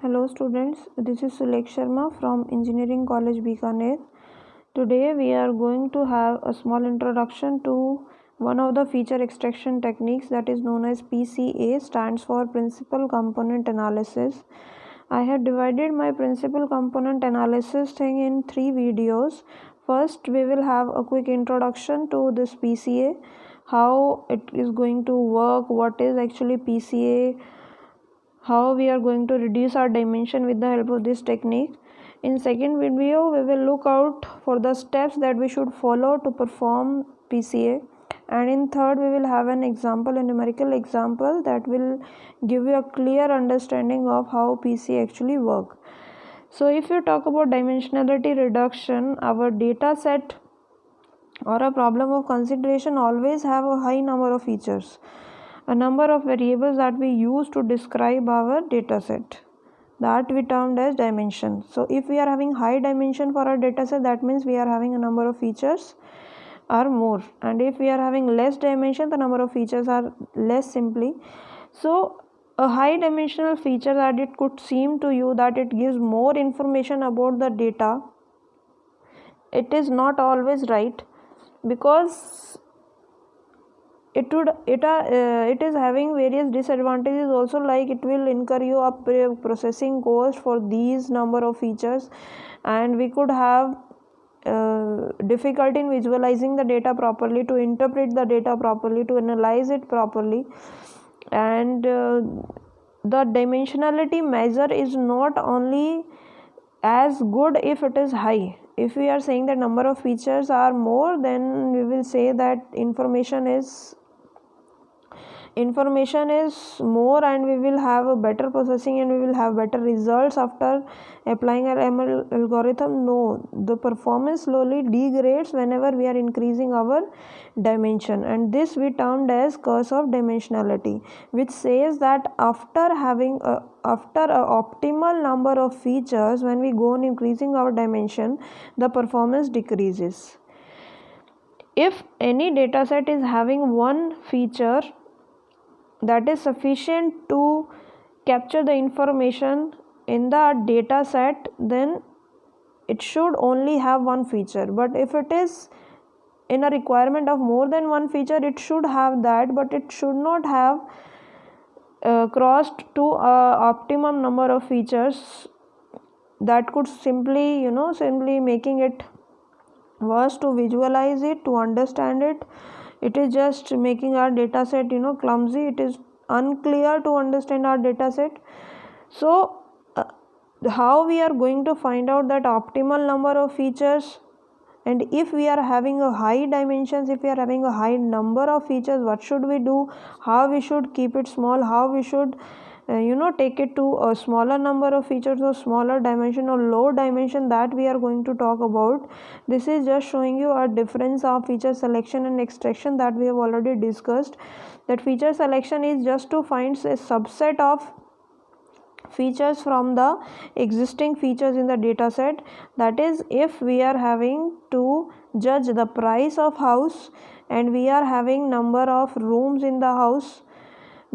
Hello students, this is Sulekh Sharma from Engineering College Bikaner. Today we are going to have a small introduction to one of the feature extraction techniques that is known as PCA, stands for Principal Component Analysis. I have divided my principal component analysis thing in 3 videos. First we will have a quick introduction to this PCA, how it is going to work, what is actually PCA, how we are going to reduce our dimension with the help of this technique. In second video we will look out for the steps that we should follow to perform PCA, and in third we will have an example, a numerical example that will give you a clear understanding of how PCA actually work. So if you talk about dimensionality reduction, our data set or a problem of consideration always have a high number of features, a number of variables that we use to describe our data set, that we termed as dimension. So if we are having high dimension for our data set, that means we are having a number of features are more, and if we are having less dimension, the number of features are less simply. So a high dimensional feature that it could seem to you that it gives more information about the data, it is not always right, because it is having various disadvantages also, like it will incur you a processing cost for these number of features, and we could have difficulty in visualizing the data properly, to interpret the data properly, to analyze it properly. And the dimensionality measure is not only as good if it is high. If we are saying that number of features are more, then we will say that information is more, and we will have a better processing and we will have better results after applying our ML algorithm. No, the performance slowly degrades whenever we are increasing our dimension, and this we termed as curse of dimensionality, which says that after having a optimal number of features, when we go on increasing our dimension, the performance decreases. If any data set is having one feature that is sufficient to capture the information in the data set, then it should only have one feature. But if it is in a requirement of more than one feature, it should have that, but it should not have crossed to a optimum number of features that could simply making it worse to visualize it, to understand it. It is just making our data set clumsy. It is unclear to understand our data set. So how we are going to find out that optimal number of features, and if we are having a high dimensions, if we are having a high number of features, what should we do, how we should keep it small, how we should take it to a smaller number of features or smaller dimension or low dimension, that we are going to talk about. This is just showing you a difference of feature selection and extraction that we have already discussed. That feature selection is just to find a subset of features from the existing features in the data set. That is, if we are having to judge the price of house, and we are having number of rooms in the house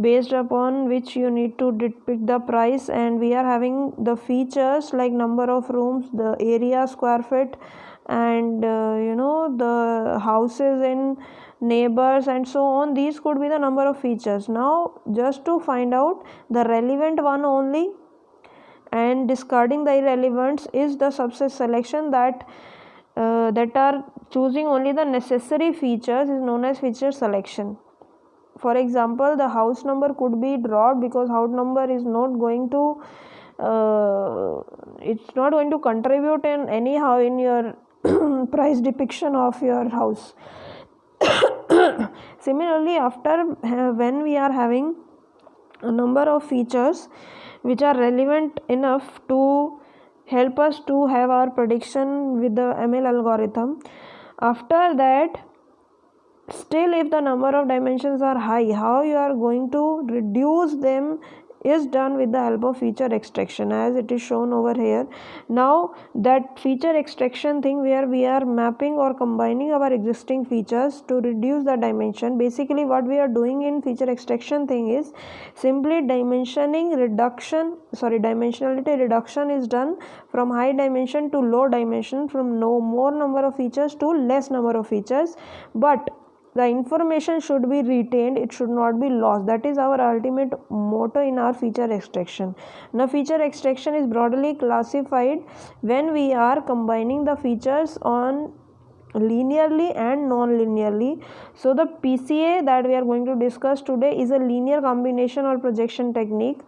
based upon which you need to depict the price, and we are having the features like number of rooms, the area square feet, and the houses in neighbors and so on. These could be the number of features. Now just to find out the relevant one only and discarding the irrelevants is the subset selection, that are choosing only the necessary features is known as feature selection. For example, the house number could be dropped because house number is not going to it's not going to contribute in anyhow in your price depiction of your house. Similarly, after when we are having a number of features which are relevant enough to help us to have our prediction with the ML algorithm, after that, still if the number of dimensions are high, how you are going to reduce them is done with the help of feature extraction, as it is shown over here. Now that feature extraction thing, where we are mapping or combining our existing features to reduce the dimension. Basically what we are doing in feature extraction thing is simply dimensionality reduction is done from high dimension to low dimension, from no more number of features to less number of features, but the information should be retained, it should not be lost. That is our ultimate motto in our feature extraction. Now feature extraction is broadly classified when we are combining the features on linearly and non-linearly. So the PCA that we are going to discuss today is a linear combination or projection technique.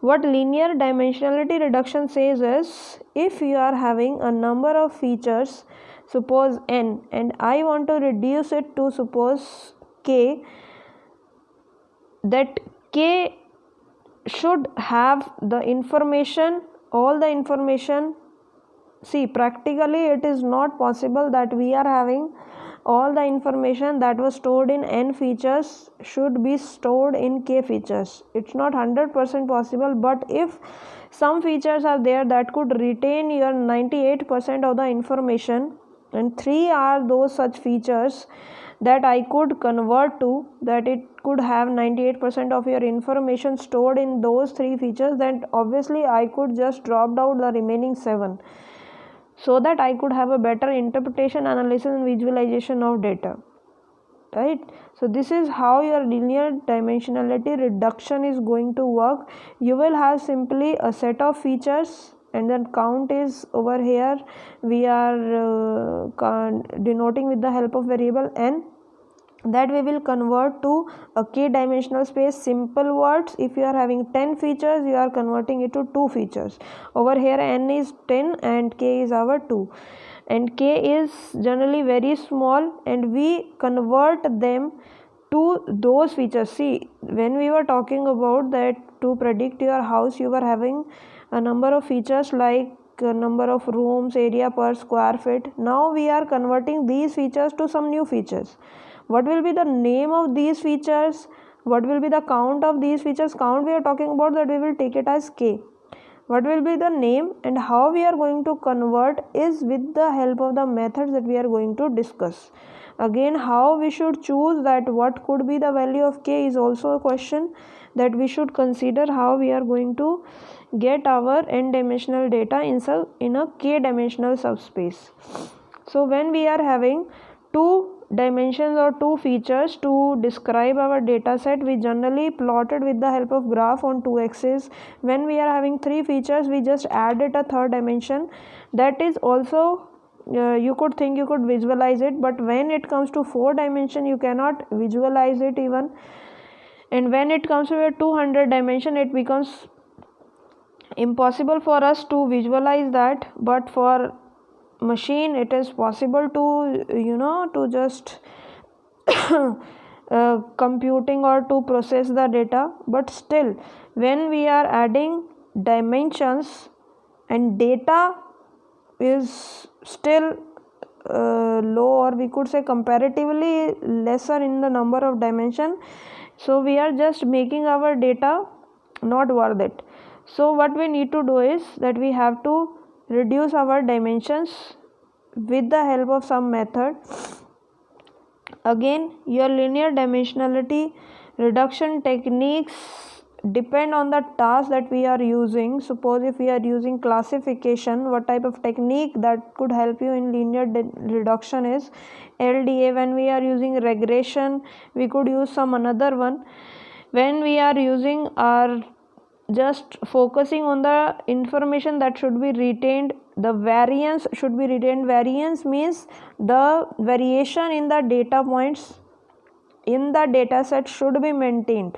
What linear dimensionality reduction says is, if you are having a number of features, suppose n, and I want to reduce it to suppose k, that k should have the information, all the information. See, practically it is not possible that we are having all the information that was stored in n features should be stored in k features. It's not 100% possible, but if some features are there that could retain your 98% of the information, and 3 are those such features that I could convert to, that it could have 98% of your information stored in those 3 features, then obviously I could just drop out the remaining 7, so that I could have a better interpretation, analysis and visualization of data, right? So this is how your linear dimensionality reduction is going to work. You will have simply a set of features, and then count is over here, we are denoting with the help of variable n, that we will convert to a k dimensional space. Simple words, if you are having 10 features, you are converting it to 2 features. Over here n is 10 and k is our 2, and k is generally very small, and we convert them to those features. See, when we were talking about that to predict your house, you were having a number of features like number of rooms, area per square feet. Now we are converting these features to some new features. What will be the name of these features? What will be the count of these features? Count we are talking about, that we will take it as k. What will be the name, and how we are going to convert is with the help of the methods that we are going to discuss. Again, how we should choose that, what could be the value of k is also a question that we should consider, how we are going to get our n dimensional data in a k dimensional subspace. So when we are having 2 dimensions or 2 features to describe our data set, we generally plotted with the help of graph on 2 axes. When we are having 3 features, we just added a third dimension. That is also you could think you could visualize it, but when it comes to 4 dimension, you cannot visualize it even, and when it comes to a 200 dimension, it becomes impossible for us to visualize that. But for machine, it is possible to to just computing or to process the data. But still, when we are adding dimensions and data is still low, or we could say comparatively lesser in the number of dimension, so we are just making our data not worth it. So what we need to do is that we have to reduce our dimensions with the help of some method. Again, your linear dimensionality reduction techniques depend on the task that we are using. Suppose if we are using classification, what type of technique that could help you in linear reduction is LDA. When we are using regression, we could use some another one. When we are using our just focusing on the information that should be retained, the variance should be retained. Variance means the variation in the data points in the data set should be maintained.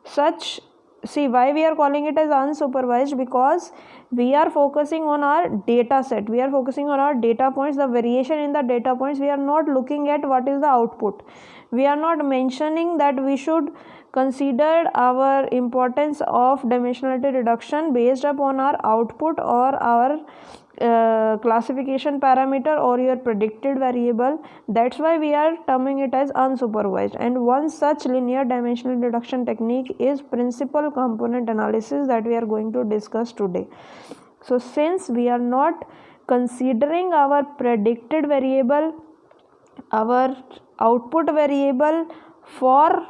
Such, see, why we are calling it as unsupervised, because we are focusing on our data set, we are focusing on our data points, the variation in the data points. We are not looking at what is the output. We are not mentioning that we should consider our importance of dimensionality reduction based upon our output or our classification parameter or your predicted variable. That's why we are terming it as unsupervised. And one such linear dimensional reduction technique is principal component analysis that we are going to discuss today. So since we are not considering our predicted variable, our output variable for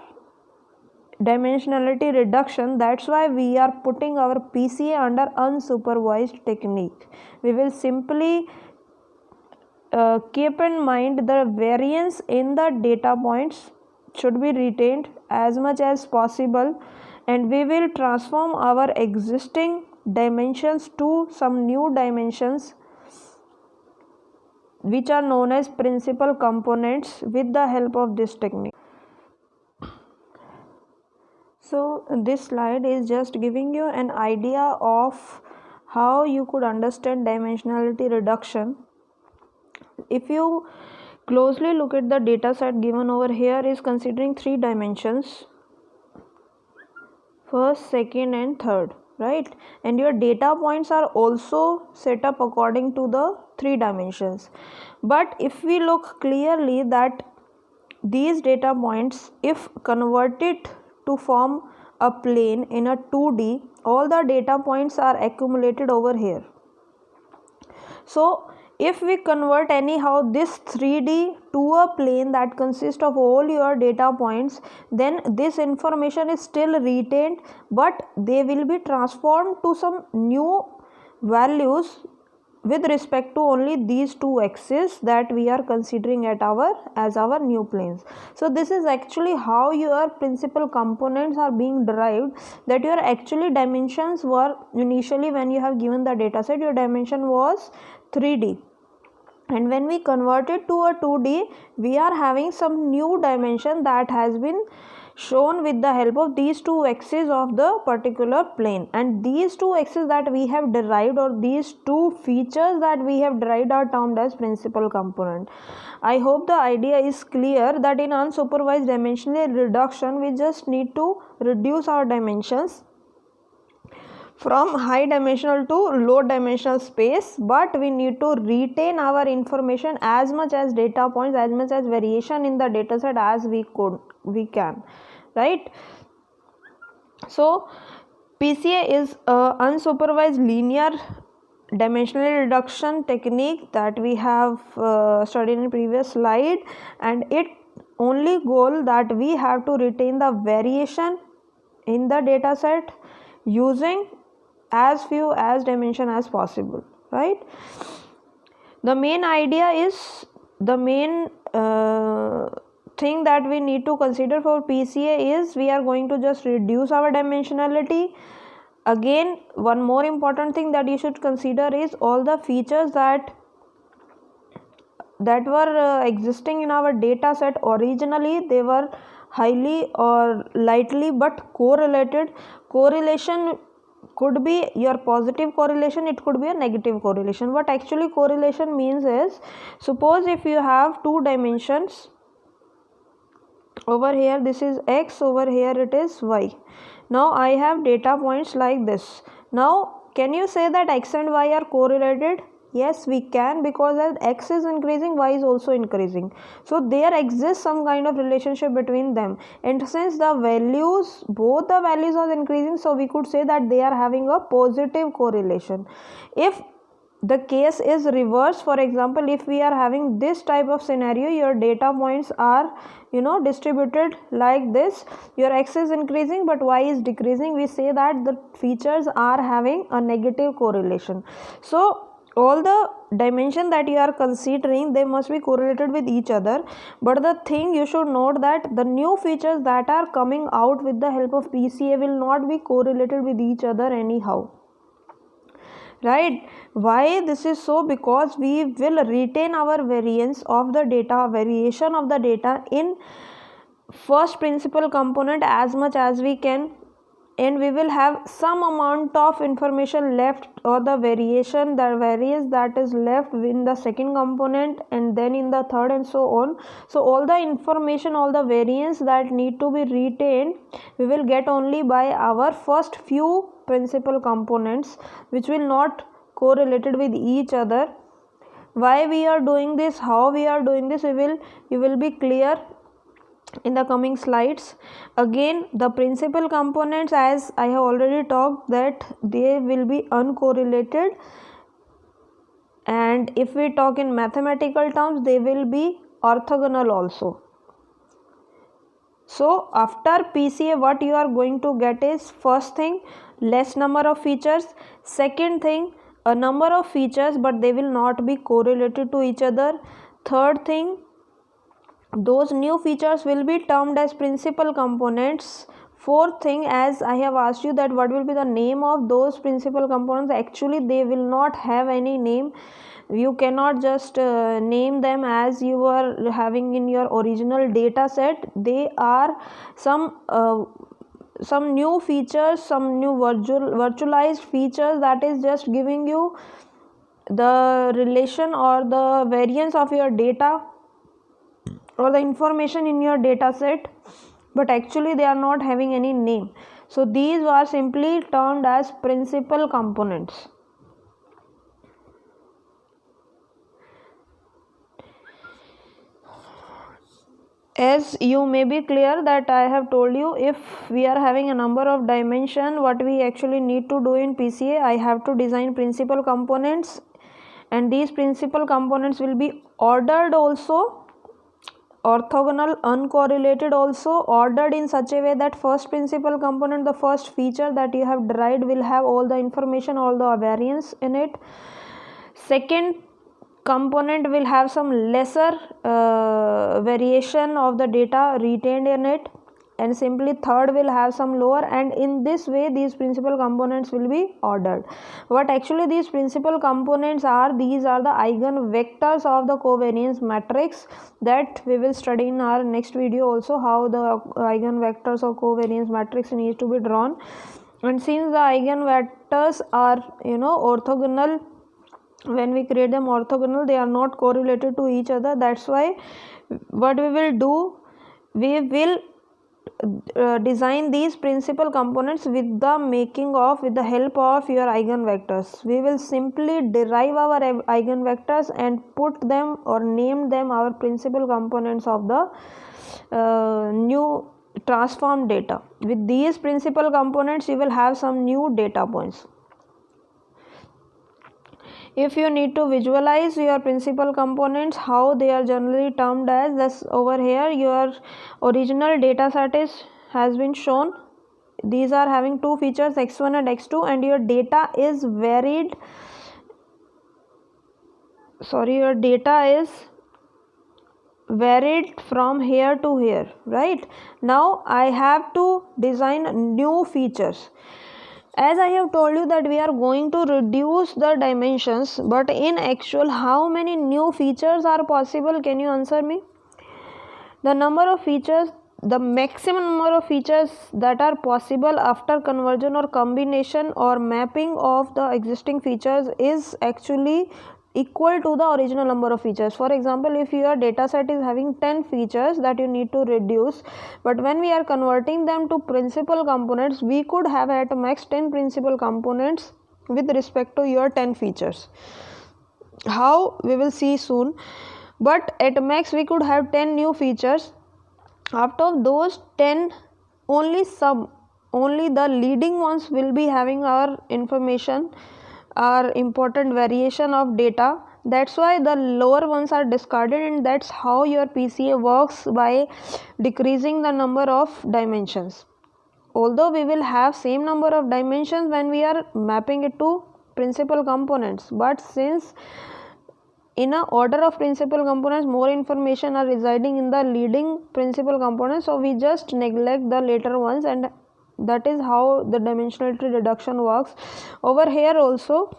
dimensionality reduction, that's why we are putting our PCA under unsupervised technique. We will simply keep in mind the variance in the data points should be retained as much as possible, and we will transform our existing dimensions to some new dimensions which are known as principal components with the help of this technique. So this slide is just giving you an idea of how you could understand dimensionality reduction. If you closely look at the data set given over here, is considering 3 dimensions, first, second and third, right? And your data points are also set up according to the 3 dimensions. But if we look clearly that these data points, if converted to form a plane in a 2D, all the data points are accumulated over here. So if we convert anyhow this 3D to a plane that consists of all your data points, then this information is still retained, but they will be transformed to some new values with respect to only these 2 axes that we are considering as our new planes. So this is actually how your principal components are being derived, that your actually dimensions were initially, when you have given the data set, your dimension was 3D, and when we convert it to a 2D, we are having some new dimension that has been shown with the help of these 2 axes of the particular plane. And these 2 axes that we have derived, or these 2 features that we have derived, are termed as principal component. I hope the idea is clear that in unsupervised dimensional reduction, we just need to reduce our dimensions from high dimensional to low dimensional space, but we need to retain our information as much as data points, as much as variation in the data set as we can, right? So PCA is a unsupervised linear dimensional reduction technique that we have studied in previous slide, and it only goal that we have to retain the variation in the data set using as few as dimension as possible, right? The main idea is, the main thing that we need to consider for PCA is, we are going to just reduce our dimensionality. Again, one more important thing that you should consider is all the features that were existing in our data set originally, they were highly or lightly but correlated. Correlation could be your positive correlation, it could be a negative correlation. What actually correlation means is, suppose if you have 2 dimensions, over here this is x, over here it is y. Now I have data points like this. Now can you say that x and y are correlated? Yes, we can, because as x is increasing, y is also increasing. So there exists some kind of relationship between them. And since the values, both the values are increasing, so we could say that they are having a positive correlation. If the case is reversed, for example, if we are having this type of scenario, your data points are distributed like this, your x is increasing but y is decreasing, we say that the features are having a negative correlation. So all the dimension that you are considering, they must be correlated with each other. But the thing you should note, that the new features that are coming out with the help of PCA will not be correlated with each other anyhow, right? Why this is so? Because we will retain our variance of the data, variation of the data in first principal component as much as we can, and we will have some amount of information left, or the variation, the variance that is left in the second component, and then in the third, and so on. So all the information, all the variance that need to be retained, we will get only by our first few principal components, which will not correlated with each other. Why we are doing this, how we are doing this, you will be clear in the coming slides. Again, the principal components, as I have already talked, that they will be uncorrelated, and if we talk in mathematical terms, they will be orthogonal also. So after PCA, what you are going to get is, first thing, less number of features. Second thing, a number of features but they will not be correlated to each other. Third thing, those new features will be termed as principal components. Fourth thing, as I have asked you that what will be the name of those principal components, actually they will not have any name. You cannot just name them as you are having in your original data set. They are some new features, some new virtualized features that is just giving you the relation or the variance of your data or the information in your data set, but actually they are not having any name. So these are simply termed as principal components. As you may be clear that I have told you, if we are having a number of dimension, what we actually need to do in PCA, I have to design principal components, and these principal components will be ordered also, orthogonal, uncorrelated also, ordered in such a way that first principal component, the first feature that you have derived, will have all the information, all the variance in it. Second component will have some lesser variation of the data retained in it, and simply third will have some lower, and in this way these principal components will be ordered. What actually these principal components are, these are the eigenvectors of the covariance matrix that we will study in our next video also, how the eigenvectors of covariance matrix needs to be drawn. And since the eigenvectors are orthogonal, when we create them orthogonal, they are not correlated to each other. That's why what we will do, we will design these principal components with the help of your eigenvectors. We will simply derive our eigenvectors and put them or name them our principal components of the new transformed data. With these principal components, you will have some new data points. If you need to visualize your principal components, how they are generally termed as, this over here your original data set has been shown. These are having two features, x1 and x2, and your data is varied from here to here, right? Now I have to design new features. As I have told you that we are going to reduce the dimensions, but in actual, how many new features are possible? Can you answer me? The number of features, the maximum number of features that are possible after conversion or combination or mapping of the existing features is actually equal to the original number of features. For example, if your data set is having 10 features that you need to reduce, but when we are converting them to principal components, we could have at max 10 principal components with respect to your 10 features. How, we will see soon, but at max we could have 10 new features. Out of those 10, only the leading ones will be having our information, are important variation of data. That's why the lower ones are discarded, and that's how your PCA works, by decreasing the number of dimensions. Although we will have same number of dimensions when we are mapping it to principal components, but since in a order of principal components more information are residing in the leading principal components, so we just neglect the later ones, and that is how the dimensionality reduction works. Over here also,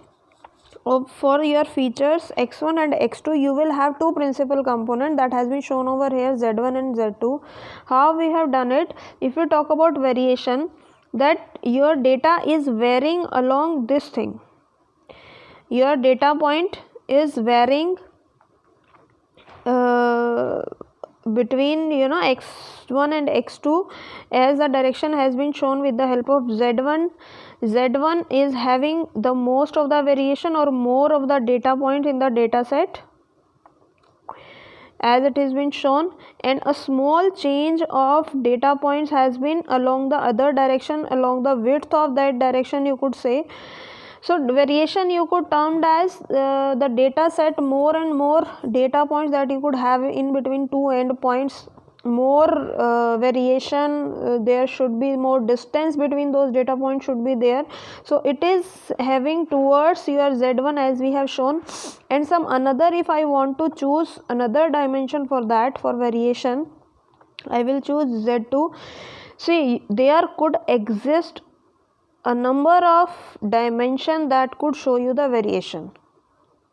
for your features x1 and x2, you will have two principal components that has been shown over here, z1 and z2. How we have done it, if you talk about variation, that your data is varying along this thing, your data point is varying between x1 and x2, as the direction has been shown with the help of z1. Z1 is having the most of the variation or more of the data points in the data set, as it has been shown, and a small change of data points has been along the other direction, along the width of that direction, you could say. So variation you could term as the data set, more and more data points that you could have in between two endpoints, more variation, there should be more distance between those data points should be there. So it is having towards your z1 as we have shown, and some another, if I want to choose another dimension for that, for variation, I will choose z2. See, there could exist a number of dimension that could show you the variation,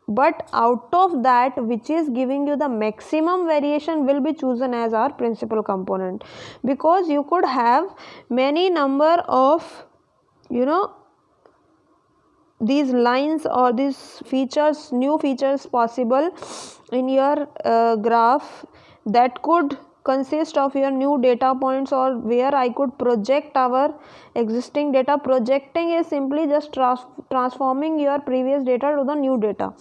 but out of that, which is giving you the maximum variation, will be chosen as our principal component, because you could have many number of these lines or these features, new features possible in your graph, that could consist of your new data points, or where I could project our existing data. Projecting is simply just transforming your previous data to the new data.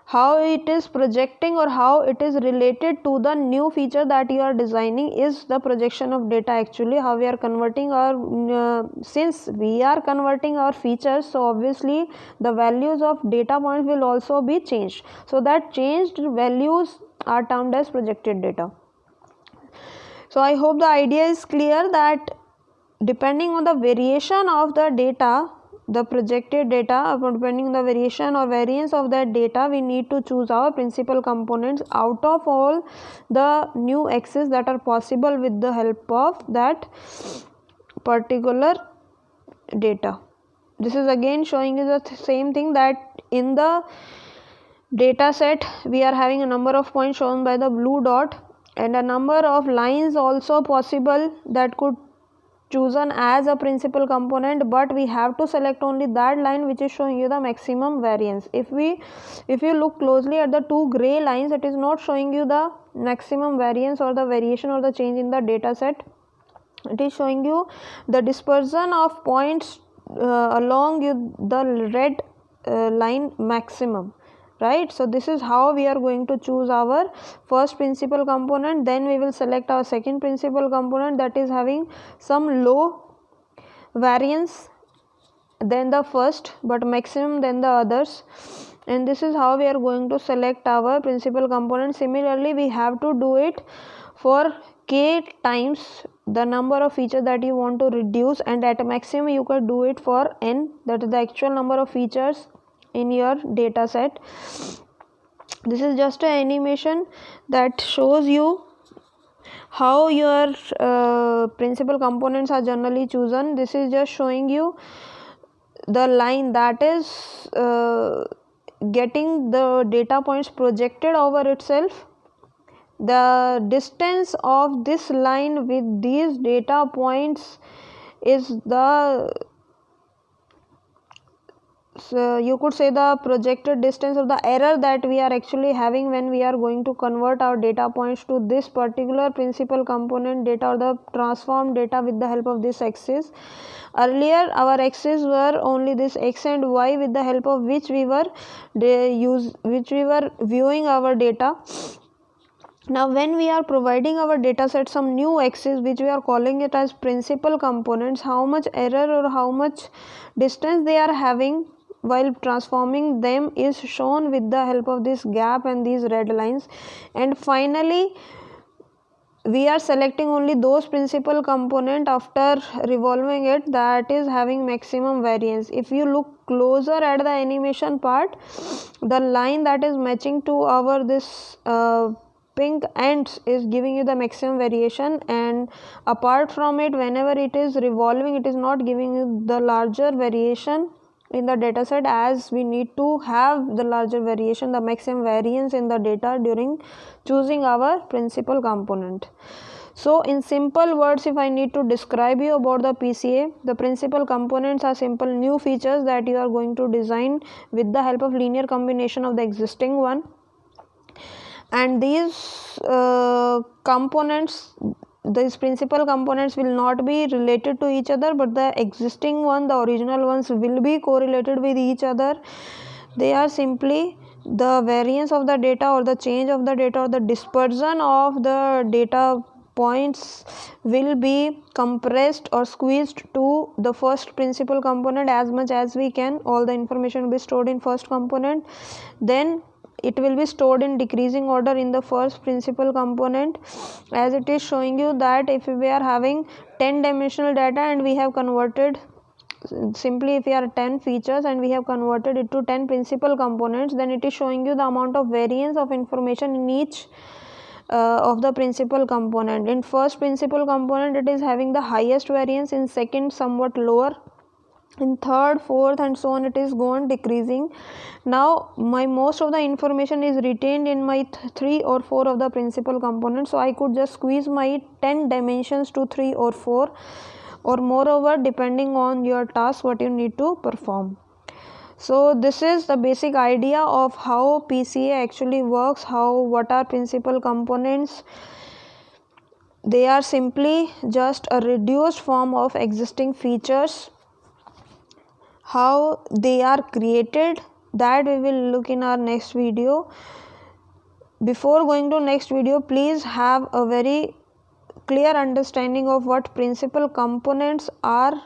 How it is projecting or how it is related to the new feature that you are designing is the projection of data. Actually, how we are converting our since we are converting our features, so obviously the values of data points will also be changed, so that changed values are termed as projected data. So I hope the idea is clear, that depending on the variation of the data, the projected data, depending on the variation or variance of that data, we need to choose our principal components out of all the new axes that are possible with the help of that particular data. This is again showing you the same thing, that in the data set we are having a number of points shown by the blue dot, and a number of lines also possible that could chosen as a principal component, but we have to select only that line which is showing you the maximum variance. If you look closely at the two gray lines, it is not showing you the maximum variance or the variation or the change in the data set. It is showing you the dispersion of points along the red line maximum, right? So this is how we are going to choose our first principal component. Then we will select our second principal component that is having some low variance than the first but maximum than the others, and this is how we are going to select our principal component. Similarly, we have to do it for k times the number of features that you want to reduce, and at a maximum you can do it for n, that is the actual number of features in your data set. This is just an animation that shows you how your principal components are generally chosen. This is just showing you the line that is getting the data points projected over itself. The distance of this line with these data points is the you could say the projected distance of the error that we are actually having when we are going to convert our data points to this particular principal component data, or the transformed data with the help of this axis. Earlier our axes were only this x and y, with the help of which we were viewing our data. Now when we are providing our data set some new axis which we are calling it as principal components, how much error or how much distance they are having while transforming them is shown with the help of this gap and these red lines. And finally we are selecting only those principal component after revolving it that is having maximum variance. If you look closer at the animation part, the line that is matching to our this pink ends is giving you the maximum variation, and apart from it, whenever it is revolving, it is not giving you the larger variation in the data set, as we need to have the larger variation, the maximum variance in the data during choosing our principal component. So in simple words, if I need to describe you about the PCA, the principal components are simple new features that you are going to design with the help of linear combination of the existing one. and these components, these principal components will not be related to each other, but the existing one, the original ones, will be correlated with each other. They are simply the variance of the data or the change of the data or the dispersion of the data points will be compressed or squeezed to the first principal component as much as we can. All the information will be stored in first component, then it will be stored in decreasing order in the first principal component, as it is showing you that if we are having 10 dimensional data and we have converted, simply if we are 10 features and we have converted it to 10 principal components, then it is showing you the amount of variance of information in each of the principal component. In first principal component it is having the highest variance, in second somewhat lower, in third, fourth, and so on it is gone decreasing. Now my most of the information is retained in my 3 or 4 of the principal components, so I could just squeeze my 10 dimensions to 3 or 4 or moreover, depending on your task what you need to perform. So this is the basic idea of how PCA actually works, what are principal components. They are simply just a reduced form of existing features. How they are created, that we will look in our next video. Before going to next video, please have a very clear understanding of what principal components are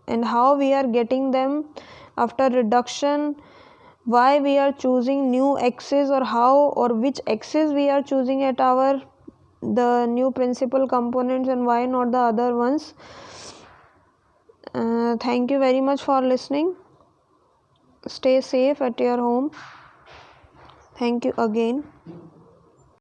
and how we are getting them after reduction, why we are choosing new axis, or how or which axis we are choosing at our the new principal components and why not the other ones. Thank you very much for listening. Stay safe at your home. Thank you again.